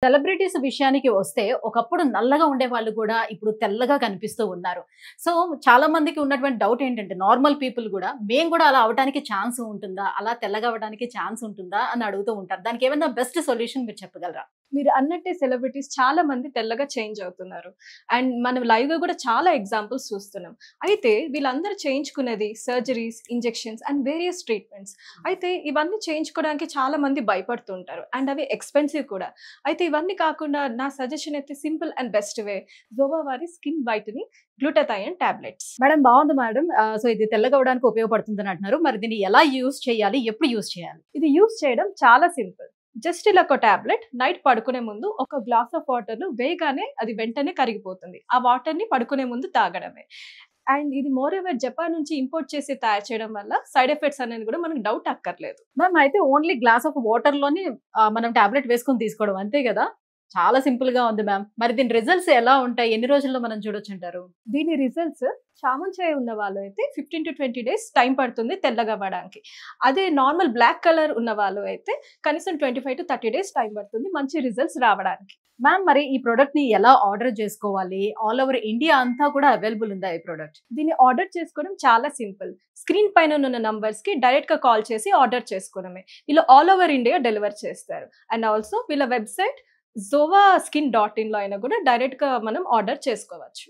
Celebrities విషయానికి వస్తే ఒకప్పుడు నల్లగా ఉండేవాళ్ళు కూడా ఇప్పుడు తెల్లగా కనిపిస్తూ ఉన్నారు. సో, చాలా మందికి ఉన్నటువంటి డౌట్ ఏంటంటే నార్మల్ పీపుల్ గూడా మేము గూడా అలా అవ్వటానికి ఛాన్స్ ఉంటుందా? అలా తెల్లగా అవ్వడానికి ఛాన్స్ ఉంటుందా? అని అడుగుతూ ఉంటారు. దానికేమన్నా బెస్ట్ సొల్యూషన్ మీరు చెప్పగలరా? మీరు అన్నట్టే సెలబ్రిటీస్ చాలా మంది తెల్లగా చేంజ్ అవుతున్నారు. అండ్ మనం లైవ్‌గా కూడా చాలా ఎగ్జాంపుల్స్ చూస్తున్నాం. అయితే వీళ్ళందరూ చేయించుకునేది surgeries, injections and various treatments. అయితే ఇవన్నీ చేయించుకోవడానికి చాలా మంది భయపడుతుంటారు. అండ్ అవి ఎక్స్‌పెన్సివ్ కూడా. అయితే ఇవన్నీ కాకుండా నా సజెషన్ అయితే సింపుల్ అండ్ బెస్ట్ వే జోవా వారి skin whitening glutathione tablets. Madam బావుంది మేడం. సో, ఇది తెల్లగా అవ్వడానికి ఉపయోగపడుతుందని అంటున్నారు. మరి దీన్ని ఎలా యూజ్ చేయాలి? ఎప్పుడు యూజ్ చేయాలి? ఇది యూజ్ చేయడం చాలా సింపుల్. జస్ట్ ఇలా ఒక టాబ్లెట్ నైట్ పడుకునే ముందు ఒక గ్లాస్ ఆఫ్ వాటర్ వేయగానే అది వెంటనే కరిగిపోతుంది. ఆ వాటర్ ని పడుకునే ముందు తాగడమే. అండ్ ఇది మోర్ ఎవర్ జపాన్ నుంచి ఇంపోర్ట్ చేసి తయారు చేయడం వల్ల సైడ్ ఎఫెక్ట్స్ అనేది కూడా మనకు డౌట్ అక్కర్లేదు. మ్యామ్ అయితే ఓన్లీ గ్లాస్ ఆఫ్ వాటర్‌లోని మనం టాబ్లెట్ వేసుకొని తీసుకోవడం అంతే గదా? చాలా సింపుల్‌గా ఉంది మ్యామ్. మరి దీని రిజల్ట్స్ ఎలా ఉంటాయి? ఎన్ని రోజుల్లో మనం చూడొచ్చంటారు? దీని రిజల్ట్స్ చామంచాయ ఉన్న వాళ్ళు అయితే 15-20 డేస్ టైం పడుతుంది తెల్లగా అవ్వడానికి. అదే నార్మల్ బ్లాక్ కలర్ ఉన్న వాళ్ళు అయితే కనీసం 25-30 డేస్ టైం పడుతుంది మంచి రిజల్ట్స్ రావడానికి. మ్యామ్ మరి ఈ ప్రొడక్ట్‌ని ఎలా ఆర్డర్ చేసుకోవాలి? ఆల్ ఓవర్ ఇండియా అంతా కూడా అవైలబుల్ ఉందా ఈ ప్రొడక్ట్? దీన్ని ఆర్డర్ చేసుకోవడం చాలా సింపుల్. స్క్రీన్ పైన ఉన్న నంబర్స్‌కి డైరెక్ట్‌గా కాల్ చేసి ఆర్డర్ చేసుకోవడమే. వీళ్ళు ఆల్ ఓవర్ ఇండియా డెలివర్ చేస్తారు. అండ్ ఆల్సో వీళ్ళ వెబ్‌సైట్ zovaSkin.in లో అయినా కూడా డైరెక్ట్‌గా మనం ఆర్డర్ చేసుకోవచ్చు.